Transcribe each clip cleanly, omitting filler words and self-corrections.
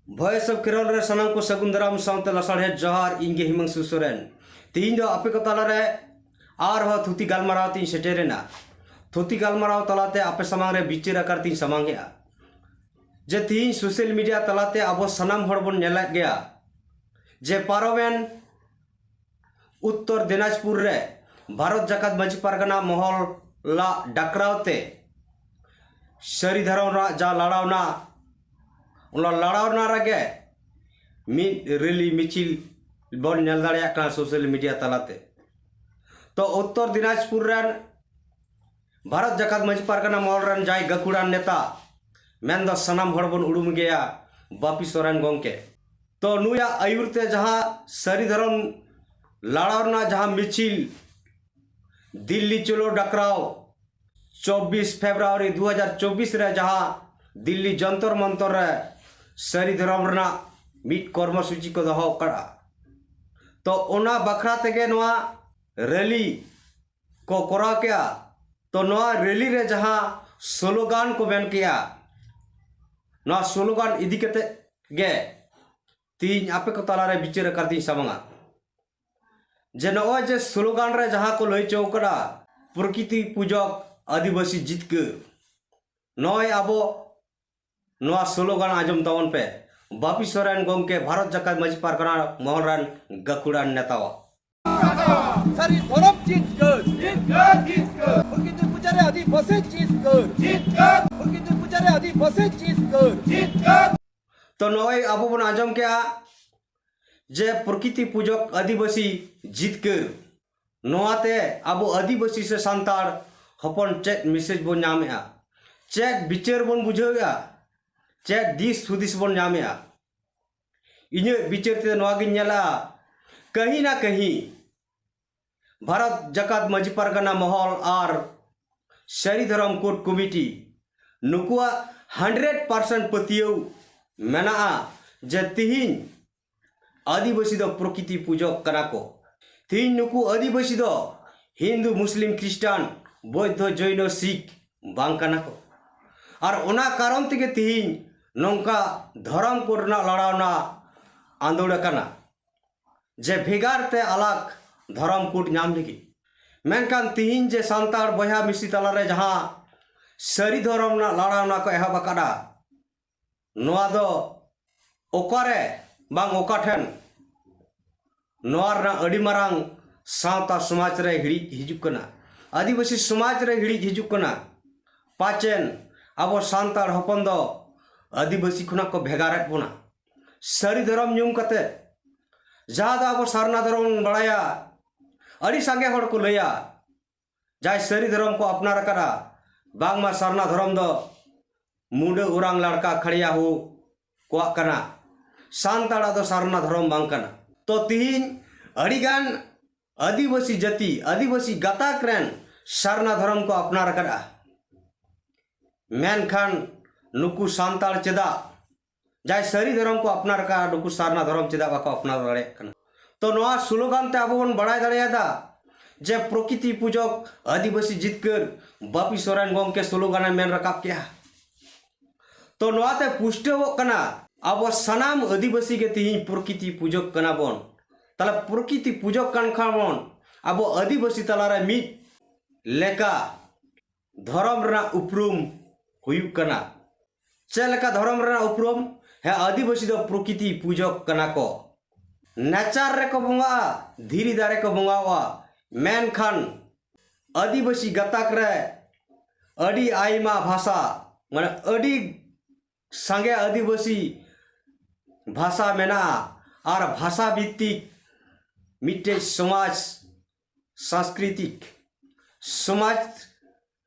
Voice of Kerala रे सनाम को सगुन दाराम साउंते लसाड़े जोहार इंगे हिमांशु सोरेन तीन दो आपे को तालारे आर हो थुती गालमाराव तीन सेटेरेना थुती गालमाराव तलाते आपे समांग रे बिचार आकार तीन समांगेआ जे तीन सोशल मीडिया तलाते आबो सनाम हड़ बन नेला गया जे पारोमेन उत्तर दिनाजपुर रे भारत जाकात मांझी पारगना महल ला डाकरावते सरी धरम जा लड़ावना लड़ावना रगे मिड रैली मिचिल बन नेल दाड़ेया काना सोशल मीडिया तलाते तो उत्तर दिनाजपुर रन भारत जाकात मांझी पारगना महल रन जाय गकुड़ान नेता मेन दो सनाम हड़ बन उड़ुम गया बापी सोरेन गोंके तो नुया आयुरते जहां सरी धरम लड़ावना जहां मिचिल दिल्ली चलो डकराव 24 फरवरी 2024 रे जहां दिल्ली जंतर मंतर रे सरी धरम रना मिट कर्मसूची को दहो करा तो ओना बखरा तेगे नोआ रैली को कोरा किया तो नोआ रैली रे जहां स्लोगान को बेन किया नोआ स्लोगान इदी कते गे तीन आपे को ताला रे बिचार करती सामंगा जे नोआ जे स्लोगान रे जहां को लई चौकड़ा प्रकृति पूजक आदिवासी जितकर नोय आबो नोआ स्लोगान आजम तावन पे बापी सोरेन गोंके भारत जाकात मांझी पारगना महल रन गकुड़ान नेतावा सरी धरम जितकर प्रकृति पूजारे आदिवासी जितकर प्रकृति पूजारे आदिवासी जितकर तो नोय आबो बन आजम क्या जे प्रकृति पूजक आदिवासी जितकर नोआते आबो आदिवासी से सांतार हपन चेक मैसेज बन नामेआ चेक बिचार बन बुझेगा चेक दिस सुदिस बन नामेआ इने बिचार ते नोआगिन नेला कहीं ना कहीं भारत जाकात मांझी पारगना महल और सरी धरम कोर्ट कमिटी नुकुआ 100% पतियौ मेना जे तिहिन आदिवासी दो प्रकृति पूजक कना को तिहिन नुकु आदिवासी दो हिंदू मुस्लिम क्रिस्टान बौद्ध जैन सिख बांग कना को और ओना कारण तेगे तिहिन नौका धर्म को लड़ावना आंदोलन कना जे भेगार ते अलग धर्म कोड नाम लगी मेनकान तिहिन जे सांतार बया मिसी तलारे जहां सरी धर्म ना लड़ावना को एहब अकाड़ा नोआ दो ओकारे बांग ओकाठेन नोआर ना अड़ी मारांग सावता समाज रे हिड़ी हिजुक कना आदिवासी समाज रे हिड़ी हिजुक कना पाचेन अब सांतार हपन दो आदिवासी खुना को भेगारेट बोना सरी धर्म न्यूम कते जहां दो अब सारना धर्म बड़ाया अड़ी सांगे हड़ को लैया जाय सरी धर्म को अपनार करा बांगमा सारना धर्म दो मुंडे उरांग लड़का खड़िया हो कोआ कना सांताड़ा दो सारना धर्म बांग कना तो तिहिन अड़ीगान आदिवासी जाति आदिवासी गाताक रेन सारना धर्म को अपनार करा मेनखान नुकु सांताड़ चेदा जाय सरी धर्म को अपनार का नुकु सारना धर्म चेदा बाको अपनार दाड़े कना तो नोआ स्लोगान ते आबो बन बड़ाय दाड़ेयादा जे प्रकृति पूजक आदिवासी जितकर बापी सोरेन गोंके स्लोगान मेन रकाब किया तो नोआते पुष्टव कना अब सनाम आदिवासी के तिहिन प्रकृति पूजक कना बन तला प्रकृति पूजक कन खाबन अब आदिवासी तलारे मिट लेका धर्म रना उपरुम हुयुक कना चेलेका धर्म रना उपरुम है आदिवासी दो प्रकृति पूजक कना को नेचार रे को बंगा धीरी दारे को बंगावा मेन खान आदिवासी गताक रे अड़ी आइमा भाषा माने अड़ी संगे आदिवासी भाषा मेना और भाषा भित्तिक मिट्टे समाज सांस्कृतिक समाज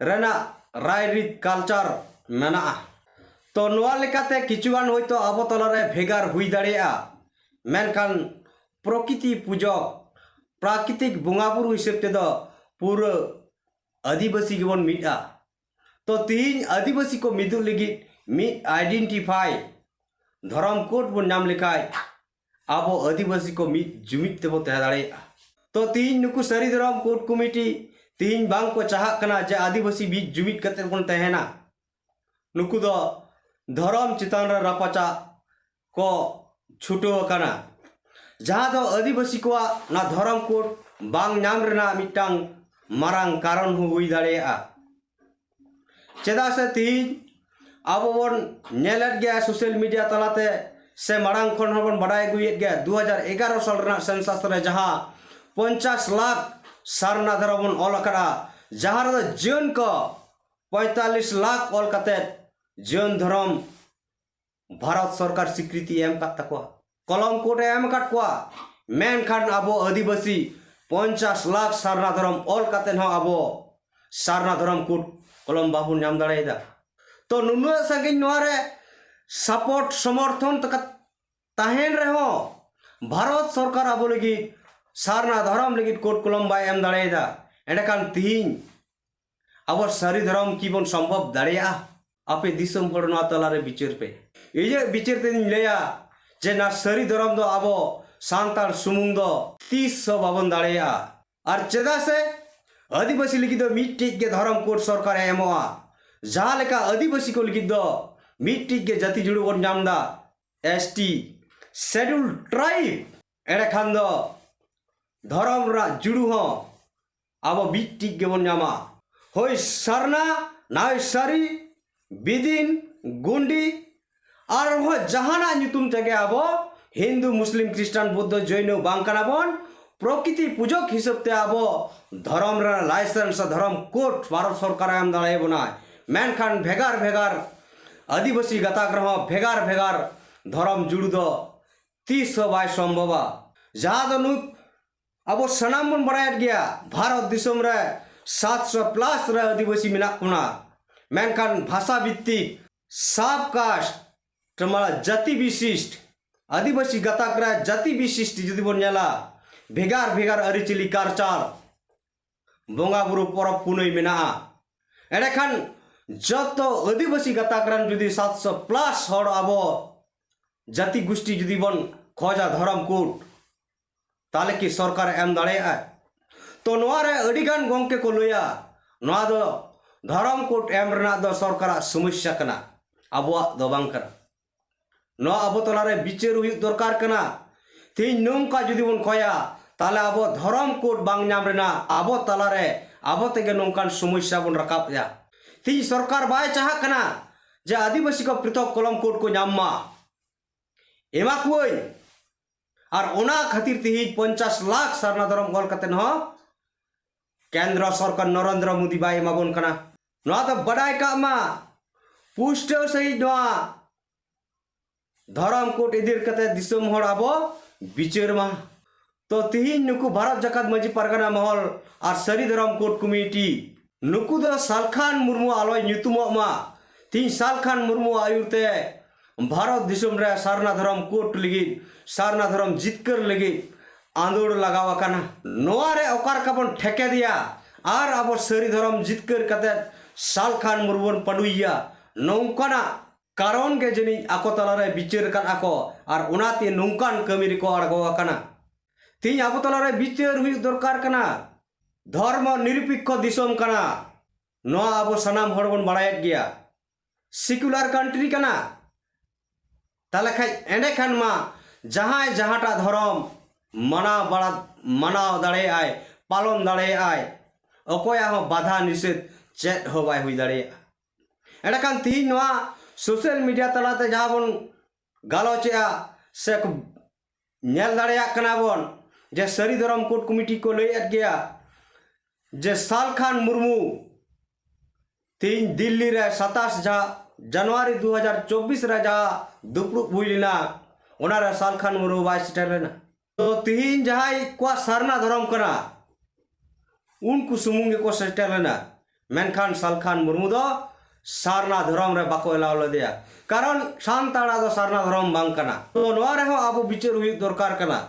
रना रायरीत कल्चर मेना तो नोआ लेकाते किचुगान होइतो आबो तलारे भेगार हुई दाड़ेया मेनखान प्रकृति पूजक प्राकृतिक बंगाबुरु हिसाब ते दो पूरा आदिवासी गेबन मिटा तो तिहिन आदिवासी को मिदु लगी मिट आइडेंटिफाई धर्म कोड बन नाम लेखाय आबो आदिवासी को मिट जुमित तेबो तह दाड़ेया तो तिहिन नुकु सरी धर्म कोड कमिटी तिहिन बांग को चाहक कना जे आदिवासी मिट जुमित कते बन तहना नुकु दो धर्म चितान रे रापाचा को छुटो कना जहाँ दो आदिवासी को ना धर्म कोड बांग नाम रेना मिटांग मारांग कारण हुई दाड़ेया चेदा से तीन अब बन नेलेट गया सोशल मीडिया तलाते से मारांग खन हबन बड़ाई गुई गया 2011 साल रना सेंसस रे जहाँ 50 लाख सारना धर्म ऑल करा जहाँ रे जीवन को 45 लाख ऑल कते जीवन धर्म भारत सरकार स्वीकृति एम काट तकवा कलम कोट एम काट को मेन खान अब आदिवासी 50 लाख सारना धर्म ऑल कते न अब सारना धर्म कोट कलम बाबू नाम दाड़ेदा तो नुनु संगे नोरे सपोर्ट समर्थन तक ताहेन रहो भारत सरकार अब लगी सारना धर्म लगी कोट कलम बाय एम दाड़ेदा एंडकान तीन अब सारी धर्म की बन संभव दाड़ेया आपे दिसम हर ना तलारे बिचार पे ये बिचार ते लैया जे ना सारी धर्म दो अब सांताल सुमुंग दो 30 बाबन दाड़ेया और चेदा से आदिवासी लगी दो मिट्टी के धर्म कोड सरकार एमोआ जहाँ लेका आदिवासी को लगी दो मिट्टी के जाति जुड़ू बन नामदा एसटी शेड्यूल ट्राइब एड़े खान दो धर्म रा जुड़ू हो अब मिट्टी के बन नामा होय सरना नाय सारी बिदिन गुंडी और हो जहाना नितुम तगे अब हिंदू मुस्लिम क्रिस्टान बौद्ध जैन बांकाना बन प्रकृति पूजक हिसाब ते अब धर्म रा लाइसेंस धर्म कोड भारत सरकार एम दाड़े बनाए मेनखान भेगार भेगार आदिवासी गताग्रह भेगार भेगार धर्म जुड़ दो 30 बाय संभवा जहाँ दो अब सनाम बन बढ़ाया गया भारत दिसम रे 700 प्लस रे आदिवासी मिना कुना मेनखान भाषा भित्तिक सब कास्ट तमारा जाति विशिष्ट आदिवासी गताग्रह जाति विशिष्ट जुदी बन जाला भेगार भेगार अरिचिली कारचार बोंगा बुरु परब पुनई मेना एडेखान जत आदिवासी गताग्रह जुदी 700 प्लस हर अब जाति गोष्ठी जुदी बन खोजा धर्म कोड ताले की सरकार एम दाड़ेया तो नोआरे अडिगान गोंके को लैया नोआ दो धर्म कोड एम रना दो सरकार समस्या कना अबुआ दो बांग कना नोआ अब तलारे बिचार हुई दरकार कना तीन नोंका जुदी बन खोया ताले अब धर्म कोड बांग नाम रेना अब तलारे अब तेगे नोंकान समस्या बन रकाब या तीन सरकार बाय चाह कना जे आदिवासी को पृथक कलम कोड को नाम मा एमा कोई और ओना खातिर ती 50 लाख सारना धर्म गल कते न केंद्र सरकार नरेंद्र मोदी बाय माबन कना नोआ तो बड़ाई का मा पुष्ट सही नोआ धर्म कोड इदिर कते दिसम हर अब बिचार मा तो तिहिन नुकु भारत जाकात मजी परगना महल और सारी धर्म कोड कमिटी नुकु दो सालखान मुर्मू आलोय ᱧᱩᱛᱩᱢᱚᱜ मा तीन सालखान मुर्मू आयुरते भारत दिसम रे सारना धर्म कोड लगी सारना धर्म जितकर लगी आंदोड़ लगावा कना नोआ रे ओकार काबन ठेके दिया और अब सारी धर्म जितकर कते सालखान मुर्मू पडुइया नौकाना कारण के जनी आको तलारे बिचार कान आको और उनाते नौकान कमी रे को अड़गवा कना तीन अब तलारे बिचार हुई दरकार कना धर्म निरपेक्ष दिसम कना नोआ अब सनाम हर बन बड़ायत गया सेकुलर कंट्री कना ताले खाय एंडे खान मा जहाँ जहाँटा धर्म मनाव दाड़े आय पालन दाड़े आय अकोया हो बाधा निषेध चेत हो बाय हुई दाड़े एंडे खान तीन नोआ सोशल मीडिया तलाते जहाँ बन गालोचेआ से नेल दाड़े कना बन जे सारी धर्म कोड कमिटी को लैत गया जे सालखान मुर्मू तीन दिल्ली रे 27 जनवरी 2024 रे जहाँ दुपड़ुब हुई लेना ओना रे सालखान मुर्मू बाय सेटर लेना तो तीन जहाँ को सारना धर्म कना उनको सुमुंग को सेटर लेना मेनखान सालखान मुर्मू दो सारना धर्म रे बाको एलाव लदेया कारण सांताड़ा दो सारना धर्म बांग कना तो नोआ रे हो अब बिचार हुई दरकार कना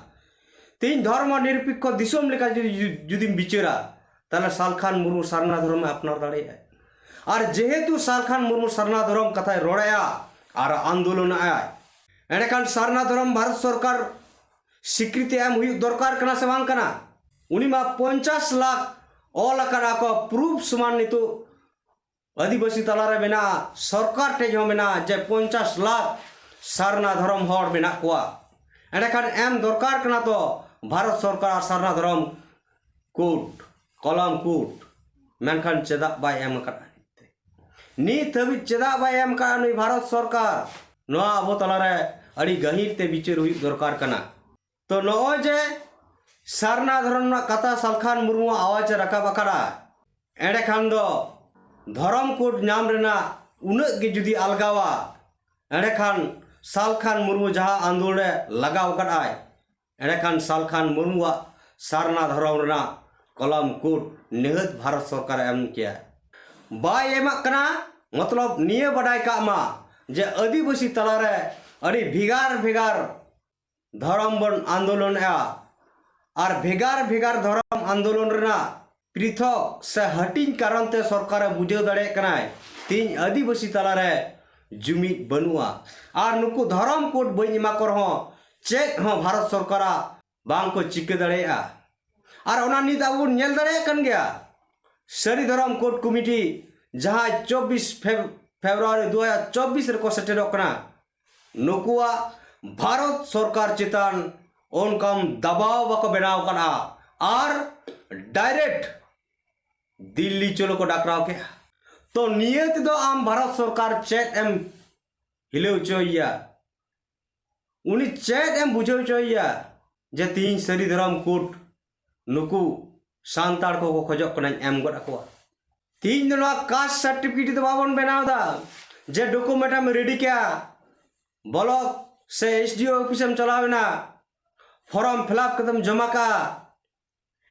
तीन धर्म निरपेक्ष दिसम लेका जुदी बिचारा ताले सालखान मुर्मू सारना धर्म में अपनार दाड़ेया और जेहेतु सालखान मुर्मू सारना धर्म कथा रोड़ाया और आंदोलन आय एंडकान सारना धर्म भारत सरकार स्वीकृति एम हुई दरकार कना से बांग कना उनी मा 50 लाख ऑल कना को प्रूफ समान नितो आदिवासी तलारे मेना सरकार टे जो मेना जे 50 लाख सारना धर्म हर मेना कोआ एंडखान एम दरकार कना तो भारत सरकार सारना धर्म कोड कलम कोड मेनखान चेदा बाय एम करा नीत हबी चेदा बाय एम करा नुई भारत सरकार नोआ अबो तलारे अड़ी गहीर ते विचार हुई दरकार कना तो नोओ जे सारना धर्म ना कथा सालखान मुर्मू आवाज रकाब अकड़ा एंडखान दो धर्म कोड नाम रेना उनक गे जुदी अलगावा एंडखान सालखान मुर्मू जहाँ आंदोलन लगाव कड़ाय एंडखान सालखान मुर्मू सारना धर्म रेना कलम कोड निहत भारत सरकार एम किया बाय एमा कना मतलब निये बडाय कामा जे आदिवासी तलारे अड़ी भिगार भिगार धर्म बन आंदोलन और भेगार भेगार धर्म आंदोलन रेना पृथक से हटिंग कारण ते सरकार बुझे दड़े कनाय तीन आदिवासी तलारे जुमिद बनुआ और नुकु धर्म कोड बई इमा कर हो चेक हो भारत सरकार बांग को चिके दड़ेया और ओना नित अब नेल दड़े कन गया सरी धर्म कोड कमिटी जहां 24 फेब्रुआरी 2024 रे को सेटेरो कना नुकुआ भारत सरकार चितान ओनकम दबाव बको बनाव कना और डायरेक्ट दिल्ली चलो को डाकराव के तो नियत दो आम भारत सरकार चेक एम हिले चोइया उनी चेक एम बुझे चोइया जे तीन सरी धर्म कोट नुकु सांताड़ को खोजक कना एम गड अकवा तीन दिनवा कास्ट सर्टिफिकेट तो बाबन बनाव दा जे डॉक्यूमेंट में रेडी क्या ब्लॉक से एसडीओ ऑफिस में चलावेना फॉर्म फिलअप कदम जमा का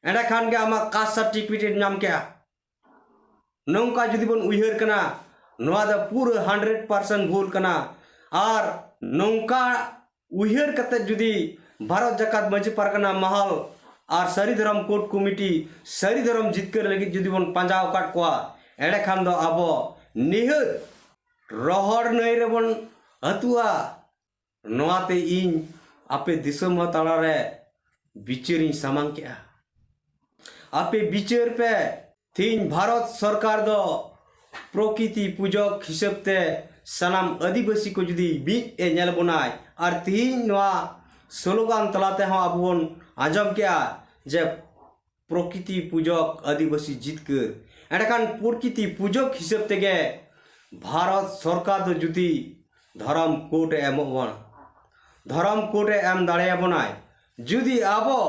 एंडा खान के आमा कास्ट सर्टिफिकेट नाम क्या नौका जुदी बन उहर कना नोआ दा पूरा 100% भूल कना और नौका उहर कते जुदी भारत जकात मजी परगना महल और सरी धर्म कोड कमिटी सरी धर्म जितकर लगी जुदी बन पंजाव काट कोआ एंडा खान दो आबो निहत रोहर नई रे बन अतुआ नोआते इन आपे दिसम तलारे बिचरी सामांग क्या आपे बिचर पे तीन भारत सरकार दो प्रकृति पूजक हिसाबते सनाम आदिवासी को जुदी बीट ए नेल बनाय और तीन नोआ स्लोगान तलाते हम आबोन आजम क्या जे प्रकृति पूजक आदिवासी जितकर एंडखान प्रकृति पूजक हिसाबते गे भारत सरकार दो जुदी धर्म कोड एमोबन धर्म कोड एम दाड़े बनाय जुदी आबो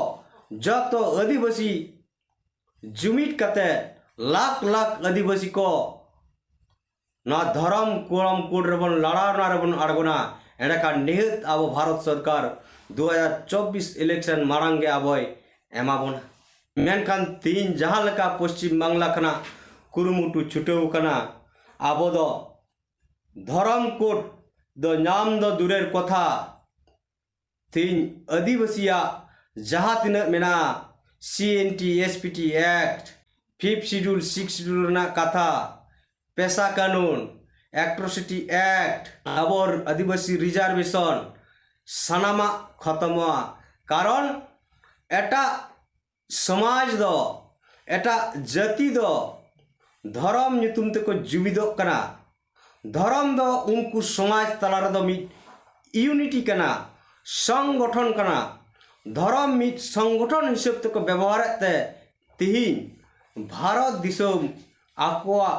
जब तो आदिवासी जुमिट कते लाख लाख आदिवासी को ना धर्म कोड रेबन लड़ाव ना रेबन अड़गोना एंडखान निहत आबो भारत सरकार 2024 इलेक्शन मारांगे आबोय एमाबोना मेनखान तीन जहां लका पश्चिम बांग्ला कना कुरुमुटु छुटेव कना आबो दो धर्म कोड दो नाम दो दूरेर कथा तीन आदिवासिया जहाँ तीना मेना CNT SPT act 5th schedule 6th schedule ना कथा पेशा कानून एट्रोसिटी एक्ट आबर आदिवासी रिजर्वेशन सनामा खत्म कारण एटा समाज दो एटा जाति दो धर्म नितुम तको जुबिदो कना धर्म दो उनको समाज तलार दो मिट यूनिटी कना संगठन कना धर्म मिट संगठन हिसाब तक व्यवहार तीन भारत दिसोम आकोआ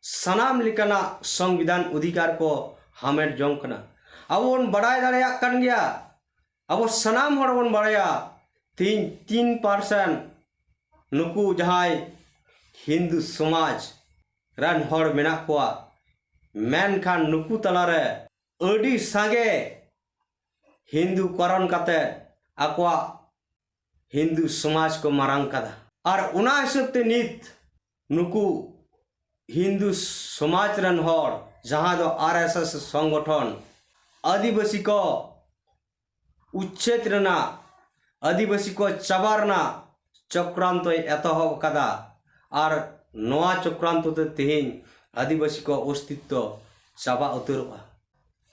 सनाम लिकना संविधान अधिकार को हमें जोंग कना अब उन बड़ाई दाड़ेया कन गया अब सनाम हर बन बड़ाया 3% नुकु जहाय हिंदू समाज रान हर मेना कोआ मेनखान नुकु तलारे अडी सांगे हिंदू करण कते आकोआ हिंदू समाज को मारांग कदा और उना हिसाब ते नित नुकु हिंदू समाज रन हर जहाँ दो RSS संगठन आदिवासी को उच्छेद रना आदिवासी को चबारना चक्रांत एतहब कदा और नवा चक्रांत तेहन आदिवासी को अस्तित्व चाबा उतरवा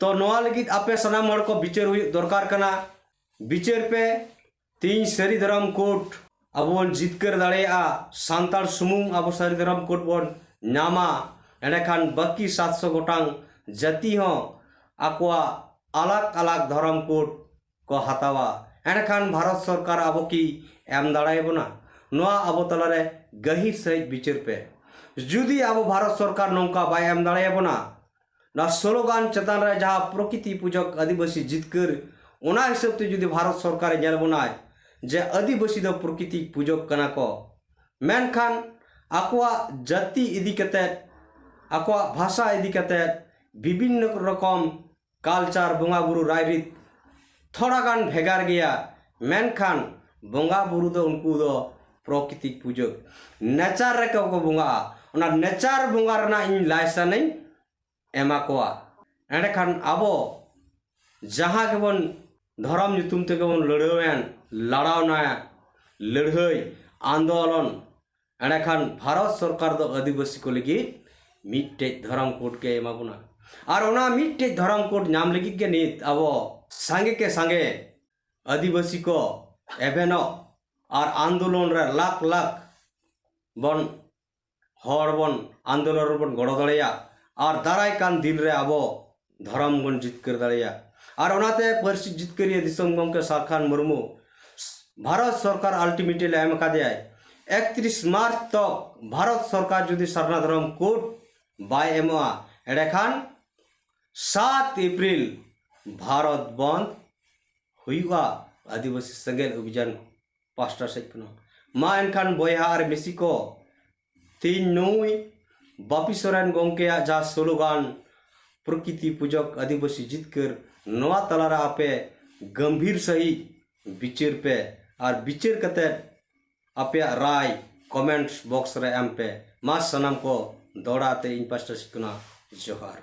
तो नवा लगित आपे सनाम हर को विचार दरकार कना विचार पे तीन सरी धर्म कोड अब जितकर दाड़ेया सांतार सुमुंग अब सरी धर्म कोड बन नामा एंडखान बाकी 700 गोटांग जाति हो आकोआ अलग अलग धर्म कोड को हतावा एंडखान भारत सरकार अब की एम दाड़ायबना नोआ अब तलारे गहिर सहित बिचार पे जुदी अब भारत सरकार नौका बाय एम दाड़ायबना ना स्लोगान चेतान रे जहाँ प्रकृति पूजक आदिवासी जितकर ओना हिसाब ते जुदी भारत सरकार जेल बनाय जे आदिवासी दो प्रकृति पूजक कना को मेनखान आकवा जाति इदी कते आकवा भाषा इदी कते विभिन्न रकम कल्चर बंगा बुरु रायरित थोड़ा गान भेगार गया मेनखान बंगा बुरु दो उनको दो प्रकृति पूजक नेचर रे को बंगा ओना नेचर बंगा रना इन लाइसेंस नहीं एमा कोआ एंडखान आबो जहाँ के बन धर्म नितुम ते के बन लड़ावेन लड़ावना लड़ाई आंदोलन एंडखान भारत सरकार दो आदिवासी को लगी मिट्टे धर्म कोड के एमा बुना और ओना मिट्टे धर्म कोड नाम लगी के नित आबो संगे के संगे आदिवासी को एवेनो और आंदोलन रे लाख लाख बन हर बन आंदोलन बन गड़ो दड़िया और दाराय कान दिन रे आबो धर्म बन जितकर दड़िया और ओनाते परसी जितकरिया दिसम गमके सरखान मुर्मू भारत सरकार अल्टीमेटली एम का दिया 31 मार्च तक भारत सरकार जुदी सरना धर्म कोड बाय एमआ एडेखान 7 अप्रैल भारत बंद हुआ आदिवासी संगेल अभियान पास्टा सेकनो मा एनखान बयहा और मेसी को 3/9 बापी सोरेन गमके जा स्लोगान प्रकृति पूजक आदिवासी जितकर नवा तलारा आपे गंभीर सही बिचार पे और बिचार कते आपे राय कमेंट्स बॉक्स रे एम पे मा सनम को दौड़ाते इन पास्टा सिकना जोहार।